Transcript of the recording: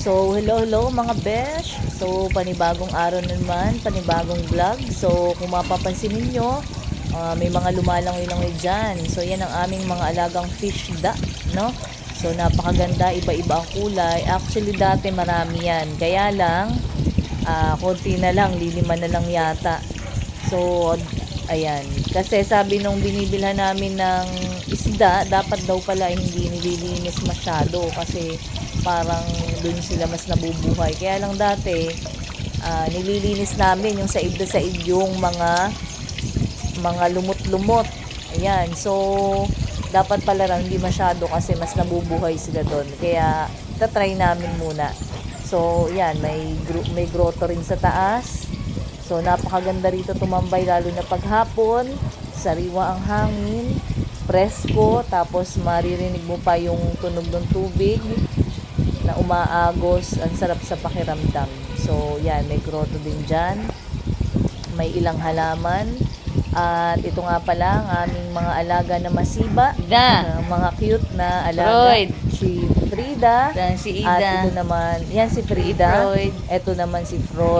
So, hello mga besh. So, panibagong araw naman, panibagong vlog. So, kung mapapansin ninyo, may mga lumalangoy-langoy dyan. So, yan ang aming mga alagang fish da, no? So, napakaganda, iba-iba ang kulay. Actually, dati marami yan. Kaya lang, konti na lang, lilima na lang yata. So, ayan. Kasi sabi nung binibilhan namin ng isda, dapat daw pala hindi nililinis masyado kasi parang dun sila mas nabubuhay. Kaya lang dati, nililinis namin yung said na said yung mga lumot-lumot. Ayan. So, dapat pala lang hindi masyado kasi mas nabubuhay sila doon. Kaya, tatry namin muna. So, yan. May grotto rin sa taas. So, napakaganda rito tumambay lalo na paghapon. Sariwa ang hangin. Presko. Tapos, maririnig mo pa yung tunog ng tubig na umaagos. Ang sarap sa pakiramdam. So, yan. May grotto din dyan. May ilang halaman. At ito nga pala ang aming mga alaga na masiba. Mga cute na alaga. Freud. Si Frida. Yan si Ida. At ito naman, yan si Frida. Freud. Ito naman si Freud.